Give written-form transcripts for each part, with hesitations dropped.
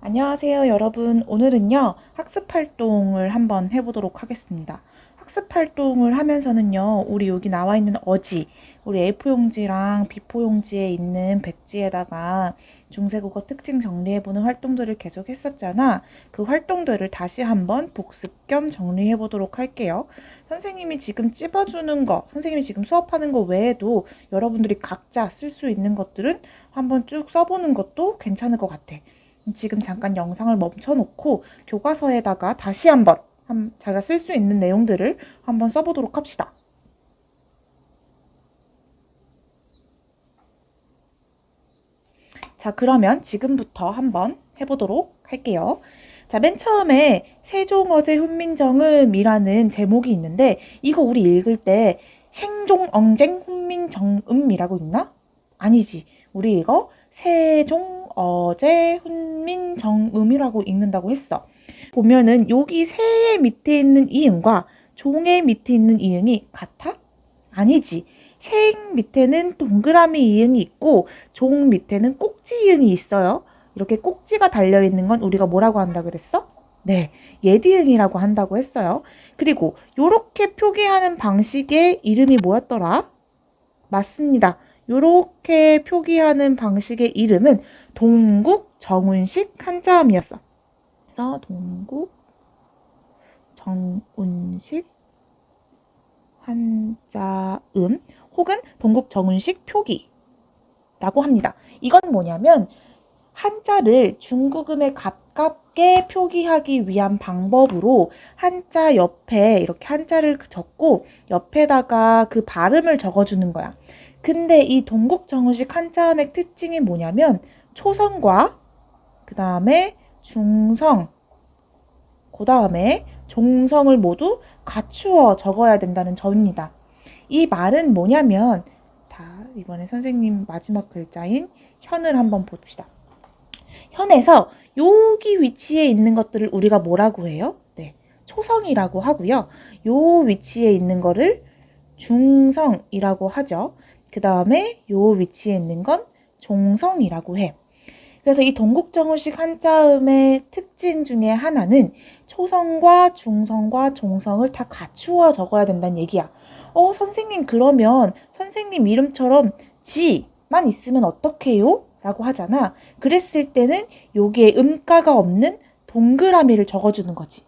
안녕하세요, 여러분. 오늘은요, 학습 활동을 한번 해보도록 하겠습니다. 학습 활동을 하면서는요, 우리 여기 나와 있는 어지, 우리 A4용지랑 B4 용지에 있는 백지에다가 중세국어 특징 정리해보는 활동들을 계속 했었잖아. 그 활동들을 다시 한번 복습 겸 정리해보도록 할게요. 선생님이 지금 찝어주는 거, 선생님이 지금 수업하는 거 외에도 여러분들이 각자 쓸 수 있는 것들은 한번 쭉 써보는 것도 괜찮을 것 같아. 지금 잠깐 영상을 멈춰놓고 교과서에다가 다시 한번 자기가 쓸 수 있는 내용들을 한번 써보도록 합시다. 자, 그러면 지금부터 한번 해보도록 할게요. 자, 맨 처음에 세종어제 훈민정음이라는 제목이 있는데 이거 우리 읽을 때 생종엉쟁 훈민정음이라고 있나? 아니지. 우리 이거 세종어제 훈민정음이라고 읽는다고 했어. 보면은 여기 세의 밑에 있는 이응과 종의 밑에 있는 이응이 같아? 아니지. 생 밑에는 동그라미 이응이 있고 종 밑에는 꼭지 이응이 있어요. 이렇게 꼭지가 달려있는 건 우리가 뭐라고 한다 그랬어? 네, 예디응이라고 한다고 했어요. 그리고 이렇게 표기하는 방식의 이름이 뭐였더라? 맞습니다. 이렇게 표기하는 방식의 이름은 동국 정운식 한자음이었어. 그래서 동국 정운식 한자음 혹은 동국 정운식 표기라고 합니다. 이건 뭐냐면 한자를 중국음에 가깝게 표기하기 위한 방법으로 한자 옆에 이렇게 한자를 적고 옆에다가 그 발음을 적어주는 거야. 근데 이 동국 정운식 한자음의 특징이 뭐냐면 초성과 그 다음에 중성, 그 다음에 종성을 모두 갖추어 적어야 된다는 점입니다. 이 말은 뭐냐면 이번에 선생님 마지막 글자인 현을 한번 봅시다. 현에서 여기 위치에 있는 것들을 우리가 뭐라고 해요? 네, 초성이라고 하고요. 요 위치에 있는 거를 중성이라고 하죠. 그 다음에 요 위치에 있는 건 종성이라고 해. 그래서 이 동국정우식 한자음의 특징 중에 하나는 초성과 중성과 종성을 다 갖추어 적어야 된다는 얘기야. 선생님 그러면 선생님 이름처럼 지만 있으면 어떡해요? 라고 하잖아. 그랬을 때는 여기에 음가가 없는 동그라미를 적어주는 거지.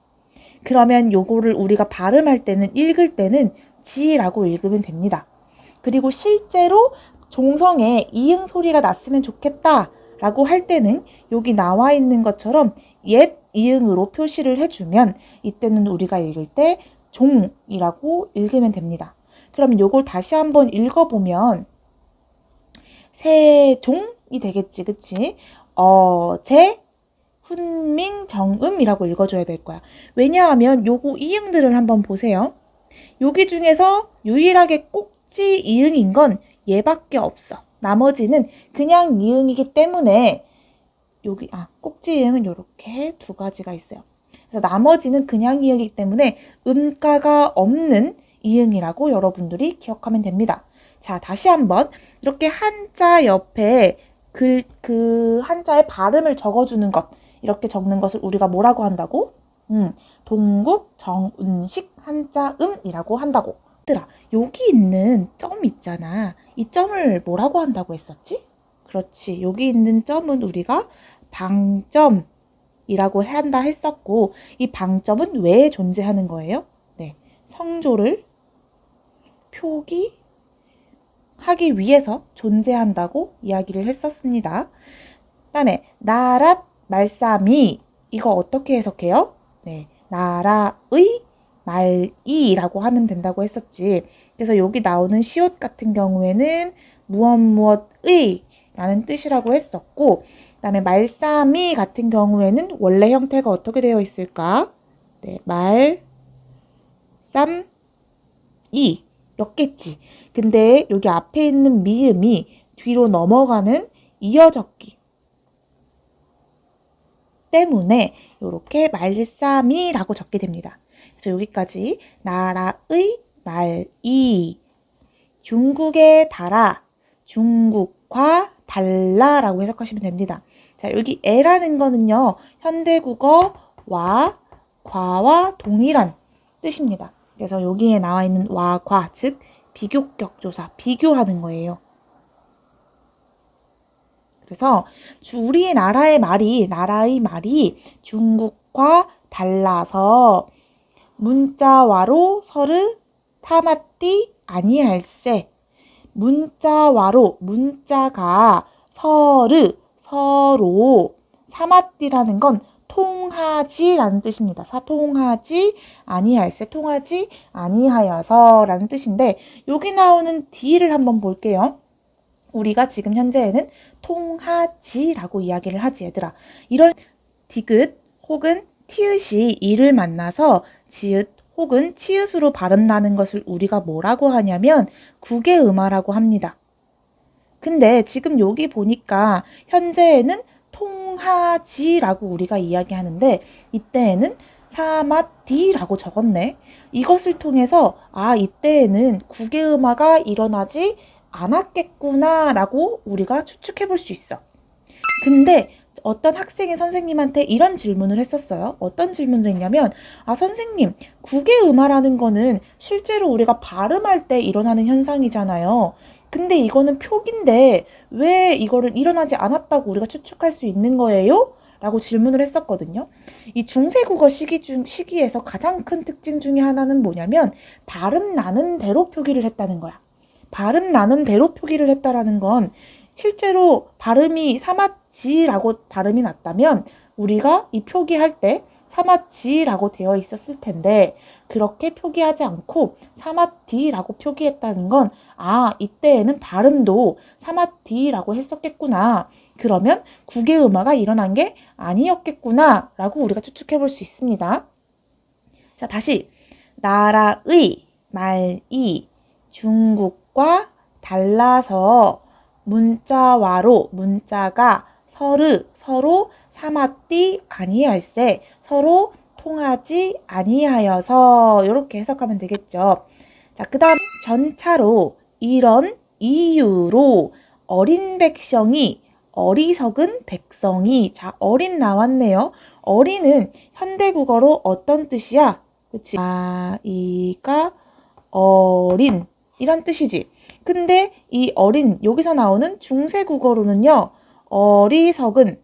그러면 요거를 우리가 발음할 때는 읽을 때는 지라고 읽으면 됩니다. 그리고 실제로 종성에 이응 소리가 났으면 좋겠다 라고 할 때는 여기 나와 있는 것처럼 옛 이응으로 표시를 해주면 이때는 우리가 읽을 때 종이라고 읽으면 됩니다. 그럼 요걸 다시 한번 읽어보면 세종이 되겠지, 그치? 어제 훈민정음이라고 읽어줘야 될 거야. 왜냐하면 요거 이응들을 한번 보세요. 여기 중에서 유일하게 꼭지 이응인 건 얘밖에 없어. 나머지는 그냥 이응이기 때문에 여기 꼭지 이응은 이렇게 두 가지가 있어요. 그래서 나머지는 그냥 이응이기 때문에 음가가 없는 이응이라고 여러분들이 기억하면 됩니다. 자, 다시 한번 이렇게 한자 옆에 그 한자의 발음을 적어주는 것, 이렇게 적는 것을 우리가 뭐라고 한다고? 동국 정운식 한자음이라고 한다고. 얘들아, 여기 있는 점 있잖아. 이 점을 뭐라고 한다고 했었지? 그렇지. 여기 있는 점은 우리가 방점이라고 한다 했었고, 이 방점은 왜 존재하는 거예요? 네, 성조를 표기하기 위해서 존재한다고 이야기를 했었습니다. 그다음에 나랏 말싸미, 이거 어떻게 해석해요? 네, 나라의 말이라고 하면 된다고 했었지. 그래서 여기 나오는 시옷 같은 경우에는 무엇의 라는 뜻이라고 했었고, 그 다음에 말싸미 같은 경우에는 원래 형태가 어떻게 되어 있을까? 네, 말쌈이 였겠지. 근데 여기 앞에 있는 미음이 뒤로 넘어가는 이어적기 때문에 이렇게 말싸미라고 적게 됩니다. 그래서 여기까지 나라의 말이 중국의 달아 중국과 달라라고 해석하시면 됩니다. 자, 여기 에라는 거는요, 현대국어 와, 과와 동일한 뜻입니다. 그래서 여기에 나와 있는 와, 과, 즉 비교격 조사, 비교하는 거예요. 그래서 우리의 나라의 말이 중국과 달라서 문자와로 서를 타맞디 아니할세. 문자와로, 문자가 서로 사맞디라는 건 통하지라는 뜻입니다. 통하지 아니할세, 통하지 아니하여서라는 뜻인데, 여기 나오는 D를 한번 볼게요. 우리가 지금 현재에는 통하지라고 이야기를 하지, 얘들아. 이런 디귿 혹은 티읕이 이를 만나서 지읒 혹은 치읓으로 발음나는 것을 우리가 뭐라고 하냐면 국외음화라고 합니다. 근데 지금 여기 보니까 현재에는 통하지라고 우리가 이야기하는데 이때에는 사마디라고 적었네. 이것을 통해서 이때에는 국외음화가 일어나지 않았겠구나 라고 우리가 추측해 볼 수 있어. 근데 어떤 학생이 선생님한테 이런 질문을 했었어요. 어떤 질문을 했냐면 선생님, 국외음화라는 거는 실제로 우리가 발음할 때 일어나는 현상이잖아요. 근데 이거는 표기인데 왜 이거를 일어나지 않았다고 우리가 추측할 수 있는 거예요? 라고 질문을 했었거든요. 이 중세국어 시기에서 가장 큰 특징 중에 하나는 뭐냐면 발음 나는 대로 표기를 했다는 거야. 발음 나는 대로 표기를 했다라는 건 실제로 발음이 사마지라고 발음이 났다면 우리가 이 표기할 때 사마지라고 되어 있었을 텐데 그렇게 표기하지 않고 사마디라고 표기했다는 건 이때에는 발음도 사마디라고 했었겠구나. 그러면 국외음화가 일어난 게 아니었겠구나 라고 우리가 추측해 볼 수 있습니다. 자, 다시 나라의 말이 중국과 달라서 문자와로 문자가 서로 사맞디 아니할세 서로 통하지 아니하여서 이렇게 해석하면 되겠죠. 자, 그 다음 전차로 이런 이유로 어린 백성이 어리석은 백성이 자 어린 나왔네요. 어린은 현대국어로 어떤 뜻이야? 그치? 아이가 어린 이런 뜻이지. 근데 이 어린 여기서 나오는 중세국어로는요. 어리석은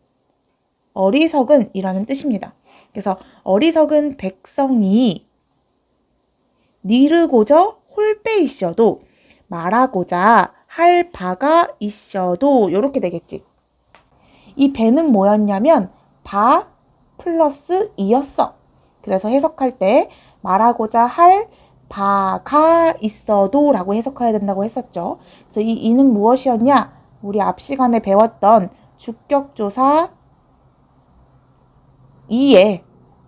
이라는 뜻입니다. 그래서 어리석은 백성이 니르고저 홀빼 있어도 말하고자 할 바가 있어도 이렇게 되겠지. 이 배는 뭐였냐면 바 플러스 이였어. 그래서 해석할 때 말하고자 할 바가 있어도 라고 해석해야 된다고 했었죠. 그래서 이 이는 무엇이었냐? 우리 앞 시간에 배웠던 주격조사 이의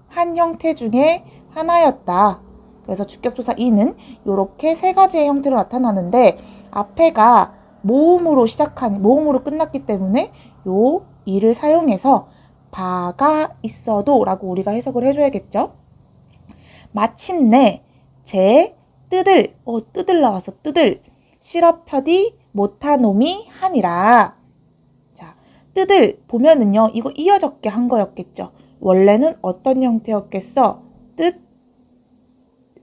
한 형태 중에 하나였다. 그래서 주격조사 이는 이렇게 세 가지의 형태로 나타나는데 앞에가 모음으로 끝났기 때문에 요 이를 사용해서 바가 있어도 라고 우리가 해석을 해줘야겠죠. 마침내 제 뜯을 나와서 뜯을 실업펴디 못한 놈이 하니라. 자, 뜯을 보면은요 이거 이어 적게 한 거였겠죠. 원래는 어떤 형태였겠어?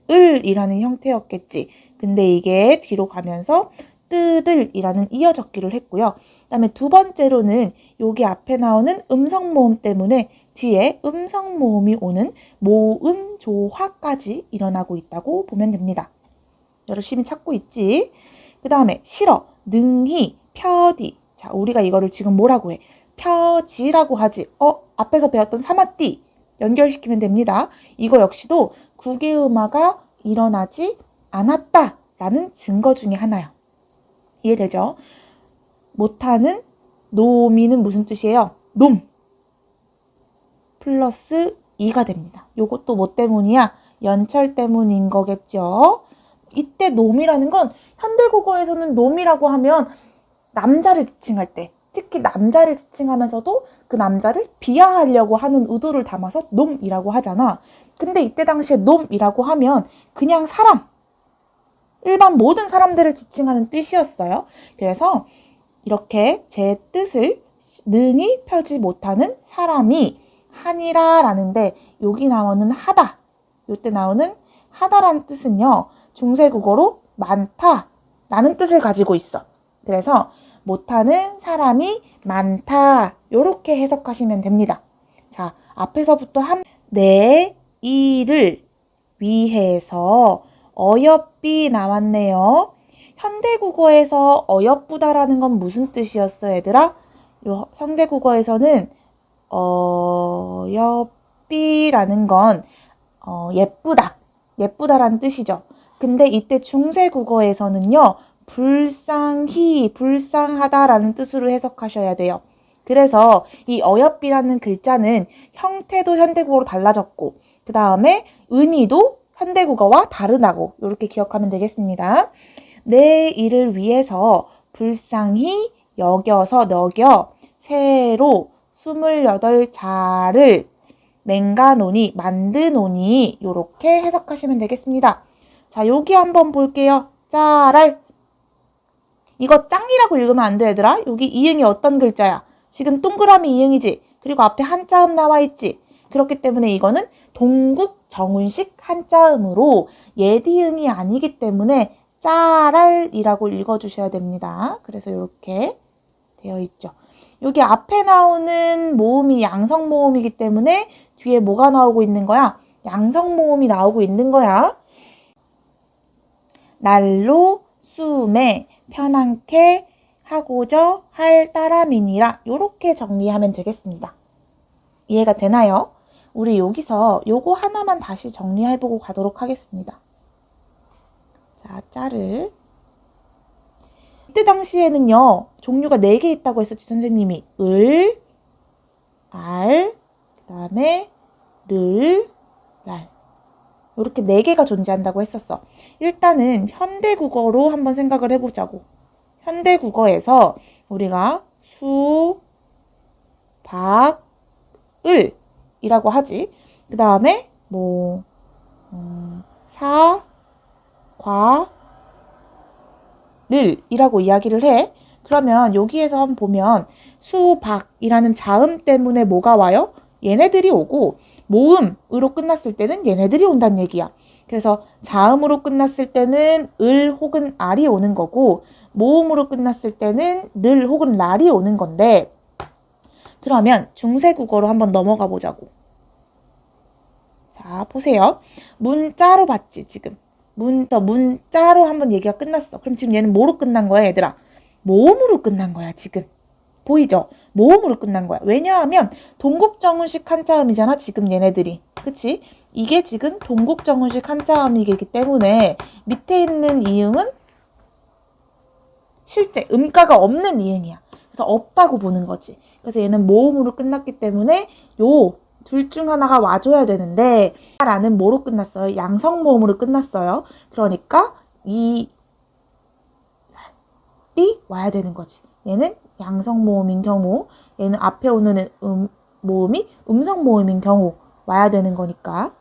뜯을이라는 형태였겠지. 근데 이게 뒤로 가면서 뜯을이라는 이어 적기를 했고요. 그 다음에 두 번째로는 여기 앞에 나오는 음성 모음 때문에 뒤에 음성 모음이 오는 모음 조화까지 일어나고 있다고 보면 됩니다. 열심히 찾고 있지? 그 다음에 싫어, 능히, 펴디. 자, 우리가 이거를 지금 뭐라고 해? 펴지라고 하지. 앞에서 배웠던 사마띠 연결시키면 됩니다. 이거 역시도 국외음화가 일어나지 않았다라는 증거 중에 하나야. 이해되죠? 못하는 놈이는 무슨 뜻이에요? 놈 플러스 이가 됩니다. 요것도 뭐 때문이야? 연철 때문인 거겠죠? 이때 놈이라는 건 현대국어에서는 놈이라고 하면 남자를 지칭할 때 특히 남자를 지칭하면서도 그 남자를 비하하려고 하는 의도를 담아서 놈이라고 하잖아. 근데 이때 당시에 놈이라고 하면 그냥 사람, 일반 모든 사람들을 지칭하는 뜻이었어요. 그래서 이렇게 제 뜻을 능히 펴지 못하는 사람이 하니라 라는데 여기 나오는 하다, 요때 나오는 하다라는 뜻은요 중세국어로 많다 라는 뜻을 가지고 있어. 그래서 못하는 사람이 많다 요렇게 해석하시면 됩니다. 자, 앞에서부터 내 일을 위해서 어여삐 나왔네요. 현대국어에서 어여쁘다라는 건 무슨 뜻이었어, 얘들아? 요 현대국어에서는 어여삐라는 건 예쁘다, 예쁘다라는 뜻이죠. 근데 이때 중세국어에서는요, 불쌍히, 불쌍하다라는 뜻으로 해석하셔야 돼요. 그래서 이 어여삐라는 글자는 형태도 현대국어로 달라졌고, 그 다음에 의미도 현대국어와 다르다고 이렇게 기억하면 되겠습니다. 내 일을 위해서 불쌍히 여겨서 새로 28자를 맹가노니 만드노니 이렇게 해석하시면 되겠습니다. 자, 여기 한번 볼게요. 짜랄. 이거 짱이라고 읽으면 안 돼, 얘들아. 여기 이응이 어떤 글자야? 지금 동그라미 이응이지. 그리고 앞에 한자음 나와 있지. 그렇기 때문에 이거는 동국 정운식 한자음으로 예디응이 아니기 때문에 짜랄이라고 읽어주셔야 됩니다. 그래서 이렇게 되어 있죠. 여기 앞에 나오는 모음이 양성 모음이기 때문에 뒤에 뭐가 나오고 있는 거야? 양성 모음이 나오고 있는 거야. 날로 숨에 편안케 하고자 할 따람이니라. 이렇게 정리하면 되겠습니다. 이해가 되나요? 우리 여기서 요거 하나만 다시 정리해보고 가도록 하겠습니다. 자, 짜를. 이때 당시에는요, 종류가 4개 있다고 했었지, 선생님이. 을, 알, 그 다음에 를, 랄. 이렇게 4개가 존재한다고 했었어. 일단은 현대국어로 한번 생각을 해보자고. 현대국어에서 우리가 수, 박, 을 이라고 하지. 그 다음에 뭐 사, 과, 를 이라고 이야기를 해. 그러면 여기에서 한번 보면 수, 박이라는 자음 때문에 뭐가 와요? 얘네들이 오고 모음으로 끝났을 때는 얘네들이 온다는 얘기야. 그래서 자음으로 끝났을 때는 을 혹은 알이 오는 거고 모음으로 끝났을 때는 를 혹은 랄이 오는 건데, 그러면 중세국어로 한번 넘어가 보자고. 자, 보세요. 문자로 봤지, 지금. 문자로 한번 얘기가 끝났어. 그럼 지금 얘는 뭐로 끝난 거야, 얘들아? 모음으로 끝난 거야, 지금. 보이죠? 모음으로 끝난 거야. 왜냐하면 동국정운식 한자음이잖아, 지금 얘네들이. 그치? 이게 지금 동국정운식 한자음이기 때문에 밑에 있는 이응은 실제 음가가 없는 이응이야. 그래서 없다고 보는 거지. 그래서 얘는 모음으로 끝났기 때문에 요 둘 중 하나가 와줘야 되는데 라는 뭐로 끝났어요? 양성 모음으로 끝났어요. 그러니까 이 와야 되는 거지. 얘는 양성 모음인 경우, 얘는 앞에 오는 모음이 음성 모음인 경우 와야 되는 거니까.